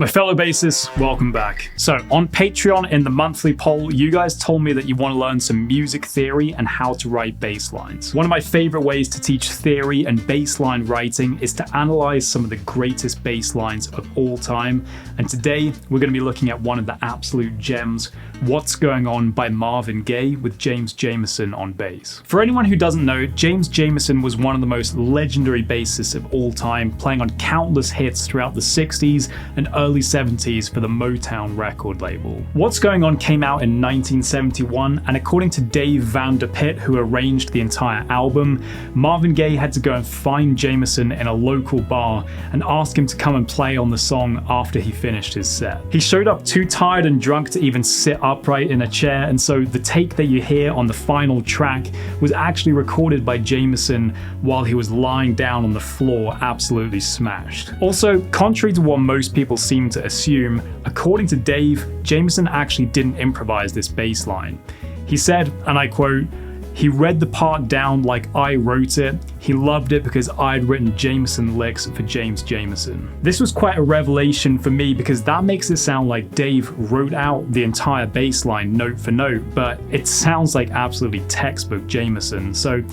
My fellow bassists, welcome back. So on Patreon in the monthly poll, you guys told me that you want to learn some music theory and how to write bass lines. One of my favorite ways to teach theory and bass line writing is to analyze some of the greatest bass lines of all time. And today we're going to be looking at one of the absolute gems, What's Going On by Marvin Gaye with Jamerson on bass. For anyone who doesn't know, Jamerson was one of the most legendary bassists of all time, playing on countless hits throughout the 60s and early 70s for the Motown record label. What's Going On came out in 1971, and according to Dave Van Der Pit, who arranged the entire album, Marvin Gaye had to go and find Jamerson in a local bar and ask him to come and play on the song after he finished his set. He showed up too tired and drunk to even sit upright in a chair, and so the take that you hear on the final track was actually recorded by Jamerson while he was lying down on the floor, absolutely smashed. Also, contrary to what most people seem to assume, according to Dave, Jamerson actually didn't improvise this bass line. He said, and I quote, "He read the part down like I wrote it. He loved it because I'd written Jamerson licks for Jamerson." This was quite a revelation for me because that makes it sound like Dave wrote out the entire bass line note for note, but it sounds like absolutely textbook Jamerson. So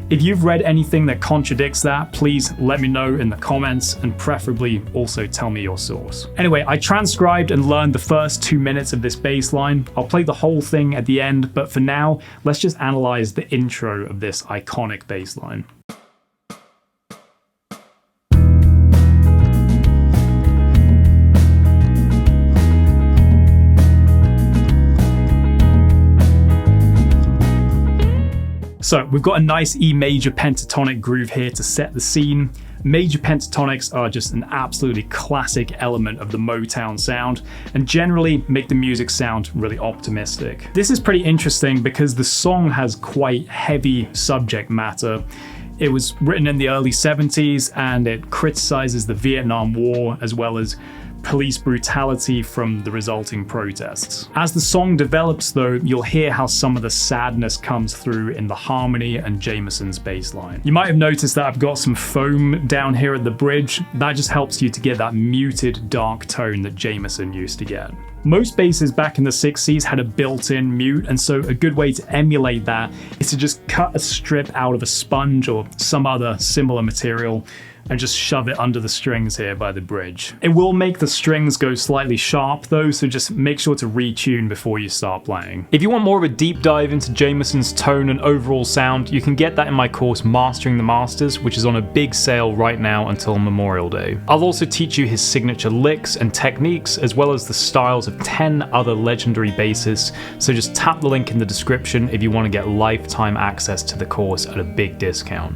if you've read anything that contradicts that, please let me know in the comments and preferably also tell me your source. Anyway, I transcribed and learned the first 2 minutes of this bass line. I'll play the whole thing at the end, but for now, let's just analyze the intro of this iconic bass line. So we've got a nice E major pentatonic groove here to set the scene. Major pentatonics are just an absolutely classic element of the Motown sound and generally make the music sound really optimistic. This is pretty interesting because the song has quite heavy subject matter. It was written in the early 70s and it criticizes the Vietnam War as well as police brutality from the resulting protests. As the song develops though, you'll hear how some of the sadness comes through in the harmony and Jamerson's bass line. You might have noticed that I've got some foam down here at the bridge. That just helps you to get that muted dark tone that Jamerson used to get. Most basses back in the 60s had a built-in mute, and so a good way to emulate that is to just cut a strip out of a sponge or some other similar material and just shove it under the strings here by the bridge. It will make the strings go slightly sharp though, so just make sure to retune before you start playing. If you want more of a deep dive into Jamerson's tone and overall sound, you can get that in my course Mastering the Masters, which is on a big sale right now until Memorial Day. I'll also teach you his signature licks and techniques, as well as the styles of 10 other legendary bassists, so just tap the link in the description if you want to get lifetime access to the course at a big discount.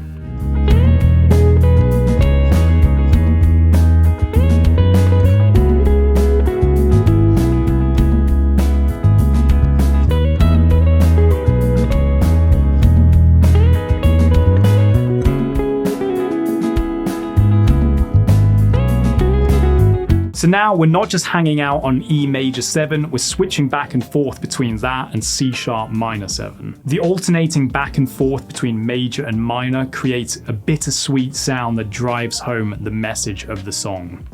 So now we're not just hanging out on E major 7, we're switching back and forth between that and C sharp minor 7. The alternating back and forth between major and minor creates a bittersweet sound that drives home the message of the song.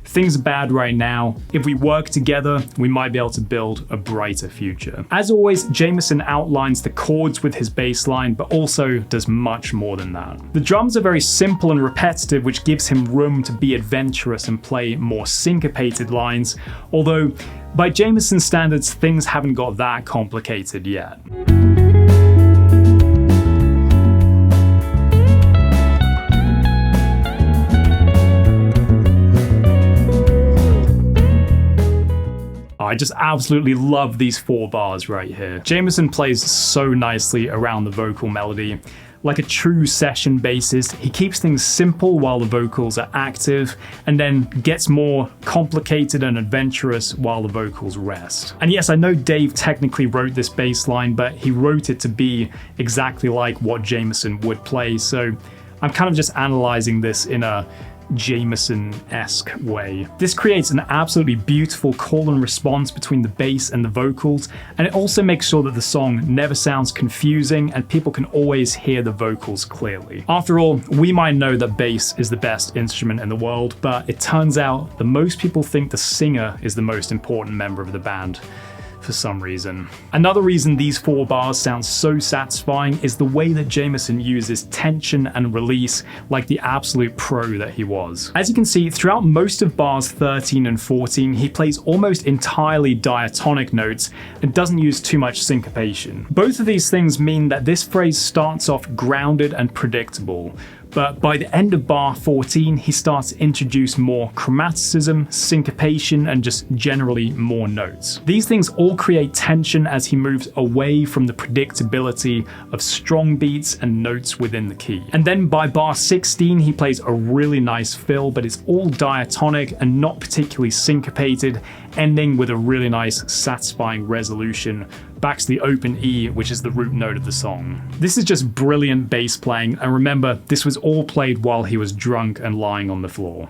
Things are bad right now. If we work together, we might be able to build a brighter future. As always, Jamerson outlines the chords with his bass line, but also does much more than that. The drums are very simple and repetitive, which gives him room to be adventurous and play more syncopated lines, although by Jamerson standards, things haven't got that complicated yet. I just absolutely love these 4 bars right here. Jamerson plays so nicely around the vocal melody. Like a true session bassist, he keeps things simple while the vocals are active, and then gets more complicated and adventurous while the vocals rest. And yes, I know Dave technically wrote this bass line, but he wrote it to be exactly like what Jamerson would play, so I'm kind of just analyzing this in a Jamerson-esque way. This creates an absolutely beautiful call and response between the bass and the vocals, and it also makes sure that the song never sounds confusing and people can always hear the vocals clearly. After all, we might know that bass is the best instrument in the world, but it turns out that most people think the singer is the most important member of the band. For some reason. Another reason these 4 bars sound so satisfying is the way that Jamerson uses tension and release like the absolute pro that he was. As you can see, throughout most of bars 13 and 14, he plays almost entirely diatonic notes and doesn't use too much syncopation. Both of these things mean that this phrase starts off grounded and predictable, but by the end of bar 14, he starts to introduce more chromaticism, syncopation, and just generally more notes. These things all create tension as he moves away from the predictability of strong beats and notes within the key. And then by bar 16, he plays a really nice fill, but it's all diatonic and not particularly syncopated, ending with a really nice, satisfying resolution back to the open E, which is the root note of the song. This is just brilliant bass playing, and remember, this was all played while he was drunk and lying on the floor.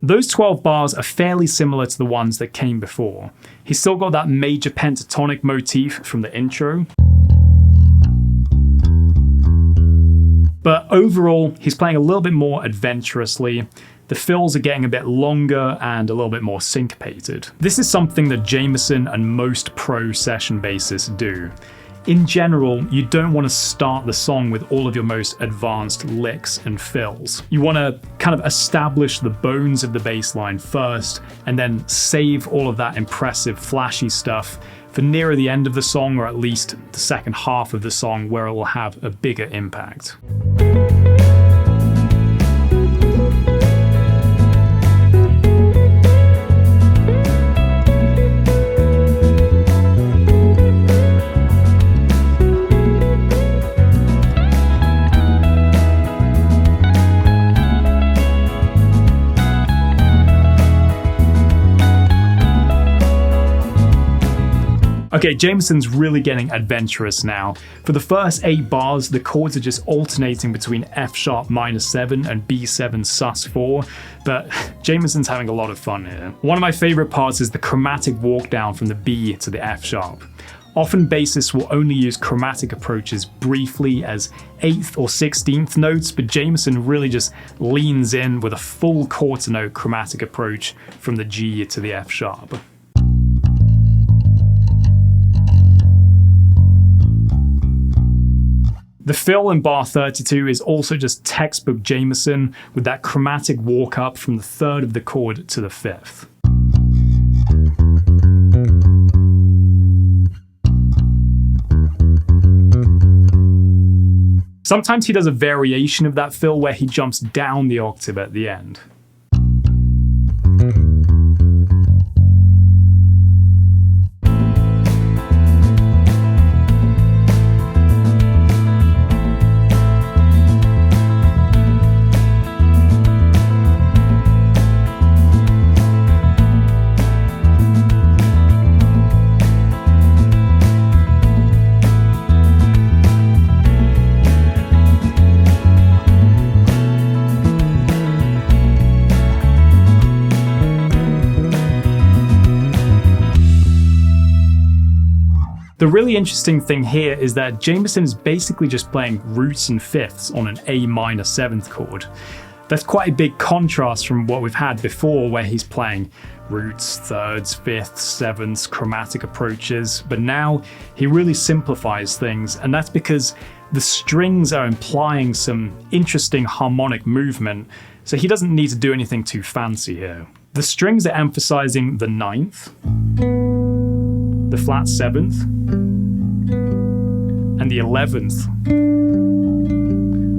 Those 12 bars are fairly similar to the ones that came before. He's still got that major pentatonic motif from the intro. But overall, he's playing a little bit more adventurously. The fills are getting a bit longer and a little bit more syncopated. This is something that Jamerson and most pro session bassists do. In general, you don't want to start the song with all of your most advanced licks and fills. You want to kind of establish the bones of the bass line first, and then save all of that impressive, flashy stuff for nearer the end of the song, or at least the second half of the song, where it will have a bigger impact. Okay, Jamerson's really getting adventurous now. For the first 8 bars, the chords are just alternating between F sharp minor 7 and B7 sus4, but Jamerson's having a lot of fun here. One of my favorite parts is the chromatic walk down from the B to the F sharp. Often bassists will only use chromatic approaches briefly as 8th or 16th notes, but Jamerson really just leans in with a full quarter note chromatic approach from the G to the F sharp. The fill in bar 32 is also just textbook Jamerson, with that chromatic walk up from the 3rd of the chord to the 5th. Sometimes he does a variation of that fill where he jumps down the octave at the end. The really interesting thing here is that Jamerson is basically just playing roots and fifths on an A minor 7th chord. That's quite a big contrast from what we've had before, where he's playing roots, thirds, fifths, sevenths, chromatic approaches, but now he really simplifies things, and that's because the strings are implying some interesting harmonic movement, so he doesn't need to do anything too fancy here. The strings are emphasizing the 9th, the flat 7th, and the 11th,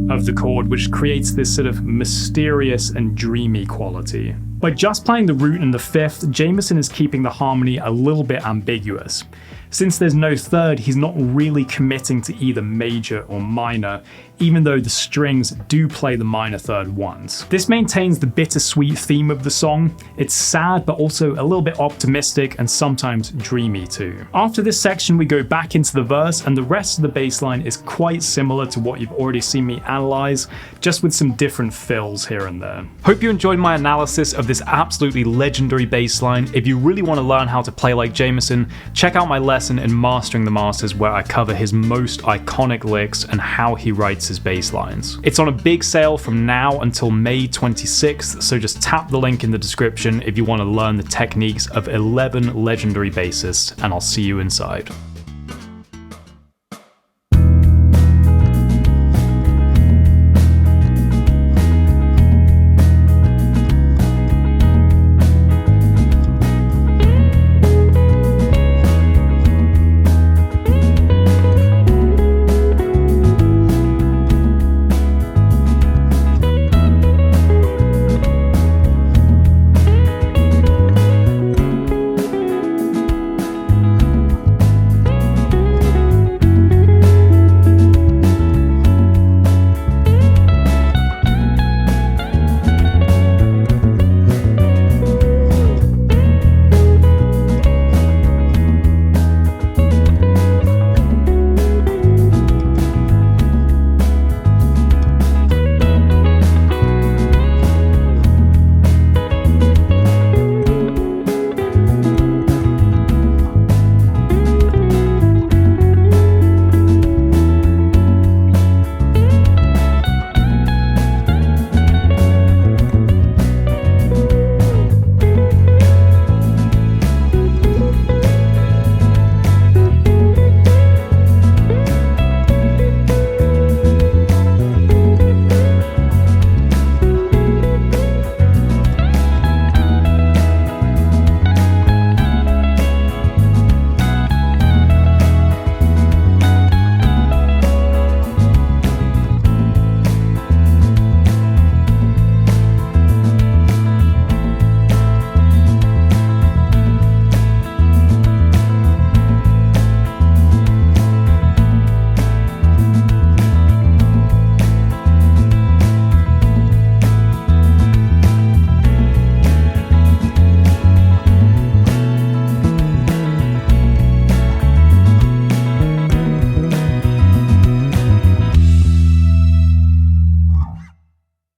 of the chord, which creates this sort of mysterious and dreamy quality. By just playing the root and the fifth, Jamerson is keeping the harmony a little bit ambiguous. Since there's no third, he's not really committing to either major or minor, even though the strings do play the minor third once. This maintains the bittersweet theme of the song. It's sad, but also a little bit optimistic and sometimes dreamy too. After this section, we go back into the verse, and the rest of the bass line is quite similar to what you've already seen me analyze, just with some different fills here and there. Hope you enjoyed my analysis of this absolutely legendary bass line. If you really want to learn how to play like Jamerson, check out my lesson in Mastering the Masters, where I cover his most iconic licks and how he writes his bass lines. It's on a big sale from now until May 26th, so just tap the link in the description if you want to learn the techniques of 11 legendary bassists, and I'll see you inside.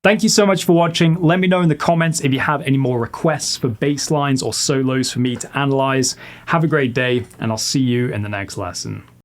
Thank you so much for watching. Let me know in the comments if you have any more requests for bass lines or solos for me to analyze. Have a great day, and I'll see you in the next lesson.